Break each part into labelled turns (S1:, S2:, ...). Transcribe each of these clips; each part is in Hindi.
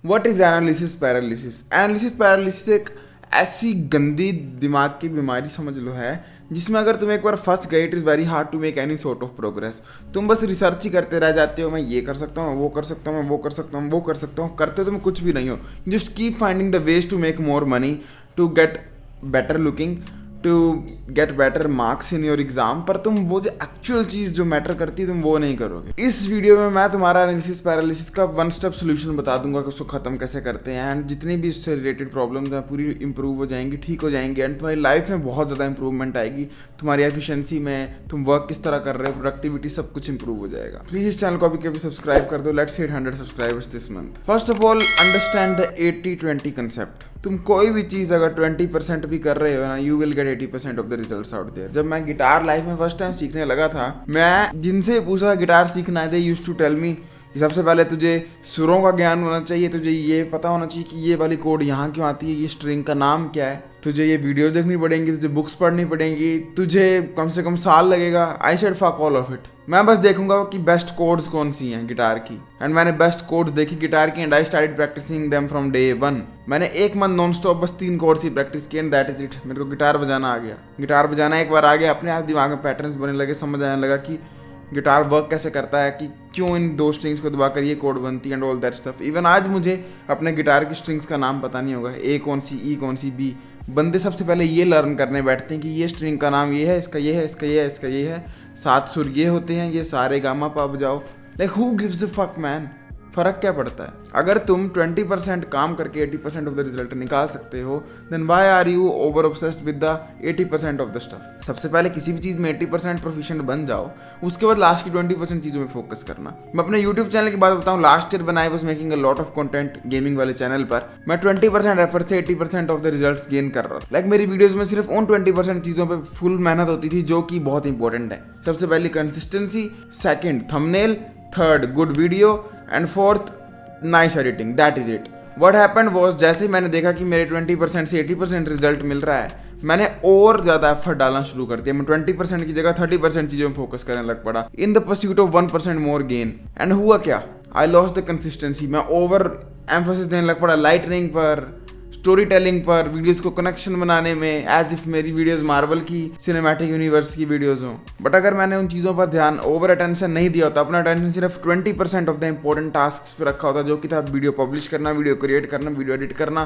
S1: What is analysis paralysis? Analysis paralysis एक ऐसी गंदी दिमाग की बीमारी समझ लो है जिसमें अगर तुम एक बार फंस गए, it is very hard to make any sort of progress. तुम बस रिसर्च ही करते रह जाते हो, मैं ये कर सकता हूँ, मैं वो कर सकता हूँ, मैं वो कर सकता हूँ, वो कर सकता हूँ, करते तुम कुछ भी नहीं हो। Just keep finding the ways to make more money, to get better looking, to get better marks in your exam, पर तुम वो जो एक्चुअल चीज़ जो मैटर करती है तुम वो नहीं करोगे। इस वीडियो में मैं तुम्हारा एनालिसिस पैरालिसिस का वन स्टेप सोल्यूशन बता दूंगा कि उसको खत्म कैसे करते हैं, एंड जितनी भी उससे रिलेटेड प्रॉब्लम्स हैं पूरी इंप्रूव हो जाएंगी, ठीक हो जाएंगी, एंड तुम्हारी लाइफ में बहुत ज़्यादा इंप्रूवमेंट आएगी। तुम्हारी एफिशिएंसी में, तुम वर्क किस तरह कर रहे हो, प्रोडक्टिविटी, सब कुछ इंप्रूव हो जाएगा। प्लीज इस चैनल को अभी कभी सब्सक्राइब कर दो। Let's hit 100 subscribers this month. First of all understand the 80-20 concept. तुम कोई भी चीज़ अगर 20% भी कर रहे हो ना, you will get 80% of the results out there. जब मैं गिटार लाइफ में फर्स्ट टाइम सीखने लगा था, मैं जिनसे पूछा गिटार सीखना है, they used to tell me कि सबसे पहले तुझे सुरों का ज्ञान होना चाहिए, तुझे ये पता होना चाहिए कि ये वाली कोड यहाँ क्यों आती है, ये स्ट्रिंग का नाम क्या है, तुझे ये वीडियोस देखनी पड़ेंगी, तुझे बुक्स पढ़नी पड़ेंगी, तुझे कम से कम साल लगेगा। I said fuck all of it. मैं बस देखूंगा कि बेस्ट कोड्स कौन सी हैं गिटार की, एंड मैंने बेस्ट कोड्स देखी गिटार की, and I started practicing them from day 1। मैंने एक month non stop bus 3 codes की प्रैक्टिस की, एंड दैट इज इट। मेरे को गिटार बजाना आ गया। गिटार बजाना एक बार आ गया, अपने आप दिमाग में पैटर्न्स बनने लगे, समझ आने लगा कि गिटार वर्क कैसे करता है, कि क्यों इन 2 स्ट्रिंग्स को दबाकर ये कोड बनती है, and all that stuff. Even आज मुझे अपने गिटार की स्ट्रिंग्स का नाम पता नहीं होगा, ए कौन सी, ई कौन सी, बी। बंदे सबसे पहले ये लर्न करने बैठते हैं कि ये स्ट्रिंग का नाम ये है, इसका ये है, इसका ये है, इसका ये है, 7 सुर ये होते हैं, ये सारे गामा पा बजाओ। Like who gives the fuck man? फर्क क्या पड़ता है? अगर तुम 20% काम करके 80% ऑफ द रिजल्ट निकाल सकते हो, then why are you over obsessed with the 80% of the stuff? सबसे पहले किसी भी चीज में 80% प्रोफिशिएंट बन जाओ, उसके बाद लास्ट की 20% चीजों में फोकस करना। मैं अपने यूट्यूब चैनल की बात बताऊं, last year when I was making a lot of content gaming वाले चैनल पर, मैं 20% एफर्ट से 80% ऑफ द रिजल्ट्स गेन कर रहा था। लाइक मेरी वीडियोस में सिर्फ उन 20% चीजों पे फुल मेहनत होती थी जो कि बहुत इंपॉर्टेंट है। सबसे पहली consistency, second thumbnail, third good video, and fourth nice editing. That is it. What happened was, जैसे मैंने देखा कि मेरे 20% से 80% रिजल्ट मिल रहा है, मैंने और ज्यादा एफर्ट डालना शुरू कर दिया। मैं 20% की जगह 30% चीजों में फोकस करने लग पड़ा, in the pursuit of 1% more gain. And हुआ क्या? I lost the consistency. मैं ओवर एम्फोसिस देने लग पड़ा लाइटनिंग पर, स्टोरी टेलिंग पर, वीडियोस को कनेक्शन बनाने में, एज इफ मेरी वीडियोस मार्वल की सिनेमैटिक यूनिवर्स की वीडियोस हों। बट अगर मैंने उन चीज़ों पर ध्यान, ओवर अटेंशन नहीं दिया होता, अपना अटेंशन सिर्फ 20% ऑफ द इंपॉर्टेंट टास्क पे रखा होता, जो कि था वीडियो पब्लिश करना, वीडियो क्रिएट करना, वीडियो एडिट करना,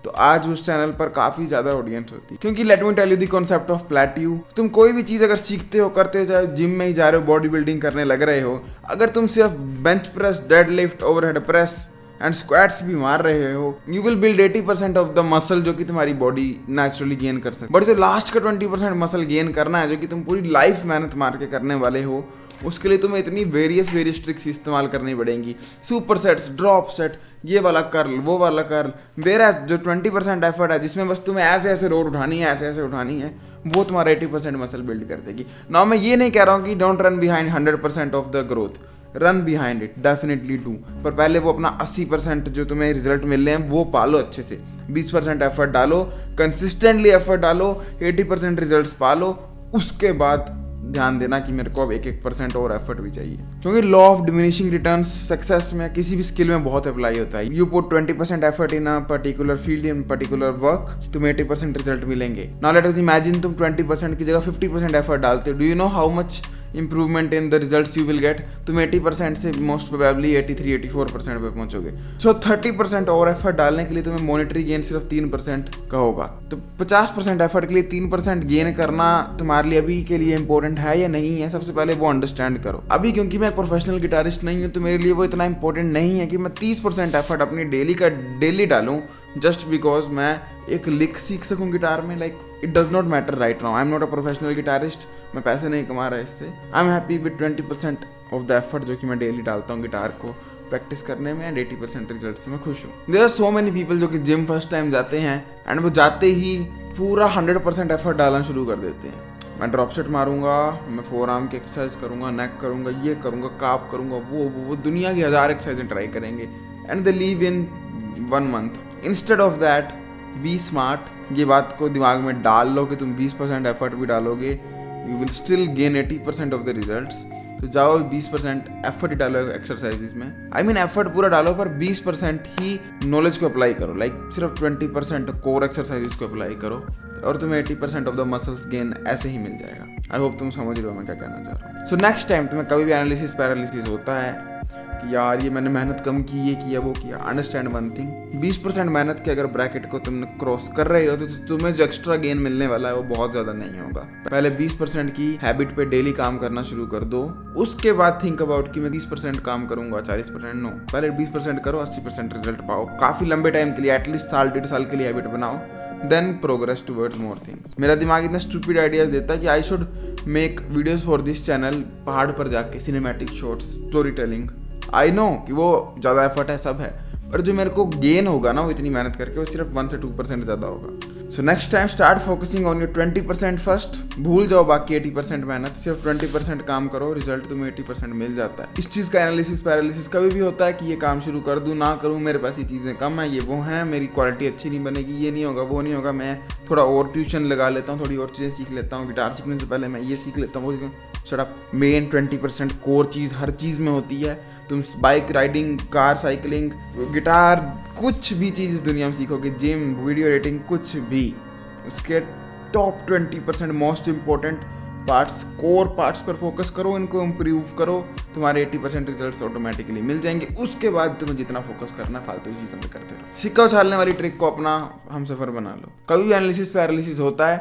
S1: तो आज उस चैनल पर काफ़ी ज़्यादा ऑडियंस होती। क्योंकि let me tell you the concept of plateau. तुम कोई भी चीज़ अगर सीखते हो, करते हो, चाहे जिम में ही जा रहे हो, बॉडी बिल्डिंग करने लग रहे हो, अगर तुम सिर्फ bench press, dead lift, overhead press and squats भी मार रहे हो, you will build 80% of the muscle जो कि तुम्हारी बॉडी नेचुरली गेन कर सकती है। बट जो लास्ट का 20% मसल गेन करना है, जो कि तुम पूरी लाइफ मेहनत मार के करने वाले हो, उसके लिए तुम्हें इतनी वेरियस ट्रिक्स इस्तेमाल करनी पड़ेंगी। सुपर सेट्स, ड्रॉप सेट, ये वाला कर्ल, वो वाला कर्ल। वेराज जो 20% एफर्ट है, जिसमें बस तुम्हें ऐसे ऐसे रोड उठानी है, ऐसे ऐसे उठानी है, वो तुम्हारा 80% मसल बिल्ड कर देगी। नाउ मैं ये नहीं कह रहा हूँ कि don't run behind 100% of the growth, run behind it, definitely do. पर पहले वो अपना 80% जो तुम्हें रिजल्ट मिल रहे हैं वो पालो अच्छे से। 20% एफर्ट डालो, कंसिस्टेंटली एफर्ट डालो, 80% रिजल्ट्स पालो। उसके बाद ध्यान देना कि मेरे को अब 1% और एफर्ट भी चाहिए, क्योंकि law of diminishing returns success में, किसी भी स्किल में बहुत अप्लाई होता है। You put 20% effort in a particular field, in particular work, तुम्हें 80% रिजल्ट मिलेंगे। नाउ लेट अस इमेजिन तुम 20% की जगह 50% एफर्ट डालते हो। Do you know how much improvement in the results you will gate? तुम 80% से मोस्ट प्रोबेबली 83-84% पे पहुंचोगे। सो 30% और एफर्ट डालने के लिए तुम्हें मॉनेटरी गेन सिर्फ 3% का होगा। तो 50% एफर्ट के लिए 3% गेन करना तुम्हारे लिए अभी के लिए इंपॉर्टेंट है या नहीं है, सबसे पहले वो अंडरस्टैंड करो। अभी क्योंकि मैं प्रोफेशनल गिटारिस्ट नहीं हूँ, तो मेरे लिए वो इतना इंपॉर्टेंट नहीं है कि मैं 30% एफर्ट अपनी डेली का डेली डालूं, जस्ट बिकॉज मैं एक लिक सीख सकूं गिटार में। Like it does not matter right now, I am not a professional guitarist, मैं पैसे नहीं कमा रहा इससे। I am happy with 20% of the effort जो कि मैं डेली डालता हूँ गिटार को प्रैक्टिस करने में, एंड 80% रिजल्ट से मैं खुश हूँ। There are so many people जो कि जिम फर्स्ट टाइम जाते हैं, एंड वो जाते ही पूरा 100% एफर्ट डालना शुरू कर देते हैं। मैं ड्रॉप सेट मारूंगा, मैं फोर आर्म की एक्सरसाइज करूंगा, नेक करूंगा, ये करूंगा, काफ करूंगा, वो दुनिया की 1000 एक्सरसाइजें ट्राई करेंगे, and they leave in 1 month. Instead of that be smart. ये बात को दिमाग में डाल लो कि तुम 20% एफर्ट भी डालोगे, you will still gain 80% of the results. तो जाओ 20% एफर्ट डालो एक्सरसाइजेज में। आई मीन एफर्ट पूरा डालो पर 20% ही नॉलेज को अप्लाई करो। लाइक सिर्फ 20% कोर एक्सरसाइजेज को अप्लाई करो और तुम्हें 80% ऑफ द मसल्स गेन ऐसे ही मिल जाएगा। आई होप तुम समझ रहे हो मैं क्या कहना चाह रहा हूँ। सो नेक्स्ट टाइम तुम्हें कभी भी एनालिसिस पैरालिसिस होता है कि यार ये मैंने मेहनत कम की, ये किया वो किया, अंडरस्टैंड वन थिंग, 20% मेहनत के अगर ब्रैकेट को तुमने क्रॉस कर रहे हो तो तुम्हें जो एक्स्ट्रा गेन मिलने वाला है वो बहुत ज़्यादा नहीं होगा। पहले 20% की हैबिट पे डेली काम करना शुरू कर दो, उसके बाद थिंक अबाउट कि मैं 20% काम करूंगा 40%, नो, पहले 20% करो, 80% रिजल्ट पाओ काफ़ी लंबे टाइम के लिए, एटलीस्ट साल 1.5 साल के लिए हैबिट बनाओ, then progress towards more things. मेरा दिमाग इतना स्टूपिड आइडियाज देता है कि I should make videos for this channel, पहाड़ पर जाके cinematic shorts, story telling. I know कि वो ज़्यादा एफर्ट है, सब है, पर जो मेरे को गेन होगा ना वो इतनी मेहनत करके वो सिर्फ 1 से 2% ज़्यादा होगा। So next time start focusing on your 20% first, भूल जाओ बाकी 80% मेहनत, सिर्फ 20% काम करो, रिजल्ट तुम्हें 80% मिल जाता है। इस चीज़ का एनालिसिस पैरालिसिस कभी भी होता है कि ये काम शुरू कर दूँ ना करूँ, मेरे पास ये चीज़ें कम है, ये वो हैं, मेरी क्वालिटी अच्छी नहीं बनेगी, ये नहीं होगा वो नहीं होगा, मैं थोड़ा और ट्यूशन लगा लेता हूँ, थोड़ी और चीज़ें सीख लेता हूँ, गिटार सीखने से पहले मैं ये सीख लेता हूँ। शट मेन 20% कोर चीज़ हर चीज़ में होती है। तुम bike riding, car cycling, guitar, कुछ भी चीज़ इस दुनिया में सीखोगे, जिम, वीडियो एडिटिंग, कुछ भी, उसके top 20% most important parts, core parts पर फोकस करो, इनको इम्प्रूव करो, तुम्हारे 80% रिजल्ट्स ऑटोमेटिकली मिल जाएंगे। उसके बाद तुम्हें जितना फोकस करना फालतू चीज़ों में करते रहो। सिक्का उछालने वाली ट्रिक को अपना हम सफ़र बना लो। कभी भी एनालिसिस पैरालिसिस होता है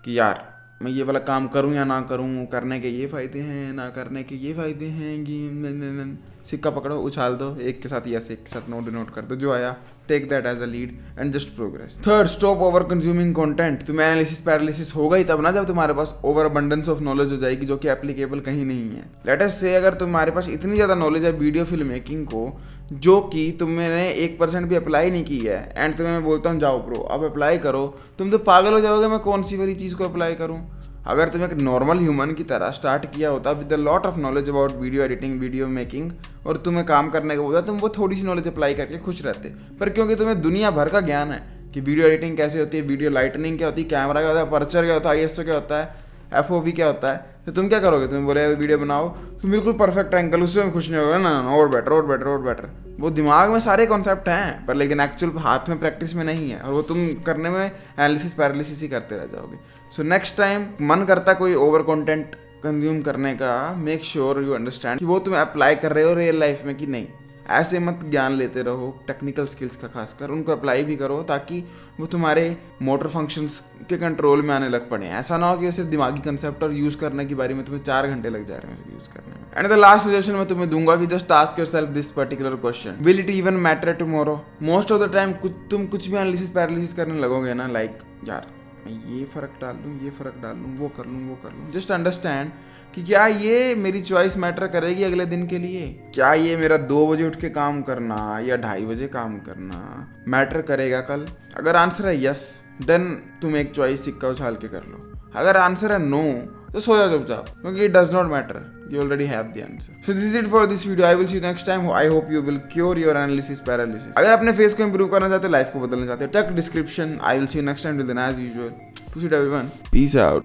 S1: कि यार मैं ये वाला काम करूं या ना करूं, करने के ये फ़ायदे हैं, ना करने के ये फ़ायदे हैं, सिक्का पकड़ो, उछाल दो, एक के साथ यस, एक के साथ नो डिनोट कर दो, जो आया take that as a lead and just progress. Third, stop over consuming content. तुम्हें एनालिसिस पैरालिसिस होगा ही तब ना जब तुम्हारे पास ओवर अबंडेंस ऑफ नॉलेज हो जाएगी जो कि एप्लीकेबल कहीं नहीं है। लेट अस से अगर तुम्हारे पास इतनी ज़्यादा नॉलेज है वीडियो फिल्म मेकिंग को जो कि तुमने 1% भी अप्लाई नहीं की है, एंड तुम्हें मैं बोलता हूँ जाओ ब्रो अब अप्लाई करो, तुम तो पागल हो जाओगे मैं कौन सी वाली चीज़ को अप्लाई करूँ। अगर तुम एक नॉर्मल ह्यूमन की तरह स्टार्ट किया होता with a lot of knowledge about video editing, video making, और तुम्हें काम करने का होता तुम वो थोड़ी सी नॉलेज अप्लाई करके खुश रहते। पर क्योंकि तुम्हें दुनिया भर का ज्ञान है कि वीडियो एडिटिंग कैसे होती है, वीडियो लाइटनिंग क्या होती है, कैमरा क्या होता है, अपर्चर क्या होता है, ISO क्या होता है, FOV क्या होता है, तो तुम क्या करोगे, तुम्हें बोले वीडियो बनाओ तुम बिल्कुल परफेक्ट एंगल, उससे में खुश नहीं होगा ना, और बेटर और बेटर और बेटर। वो दिमाग में सारे कॉन्सेप्ट हैं पर लेकिन एक्चुअल हाथ में प्रैक्टिस में नहीं है, और वो तुम करने में एनालिसिस पैरालिसिस ही करते रह जाओगे। सो नेक्स्ट टाइम मन करता कोई ओवर कंटेंट कंज्यूम करने का, मेक श्योर यू अंडरस्टैंड कि वो तुम अप्लाई कर रहे हो रियल लाइफ में कि नहीं। ऐसे मत ज्ञान लेते रहो, टेक्निकल स्किल्स का खासकर उनको अप्लाई भी करो ताकि वो तुम्हारे मोटर फंक्शंस के कंट्रोल में आने लग पड़े। ऐसा ना हो कि सिर्फ दिमागी कंसेप्ट और यूज़ करने की बारी में तुम्हें 4 घंटे लग जा रहे हैं यूज़ करने में। एंड द लास्ट सजेशन मैं तुम्हें दूंगा कि just ask yourself this particular question, will it even matter tomorrow. Most of the time तुम कुछ भी एनालिसिस पैरालिसिस करने लगोगे ना, लाइक यार मैं ये फ़र्क डाल लूँ, ये फ़र्क डाल लूँ, वो कर लूँ, जस्ट अंडरस्टैंड कि क्या ये मेरी चॉइस मैटर करेगी अगले दिन के लिए, क्या ये मेरा 2 बजे उठ के काम करना या 2:30 बजे काम करना मैटर करेगा कल। अगर आंसर है यस, देन तुम एक चॉइस सिक्का उछाल के कर लो। अगर आंसर है नो, तो सो जाओ चुपचाप, क्योंकि it does not matter, you already have the answer. So this is it for this video, I will see you next time, I hope you will cure your analysis paralysis. अगर अपने फेस को इंप्रूव करना चाहते हो, लाइफ को बदलना चाहते हो, check description, I will see you next time, till then as usual, to see everyone, peace out.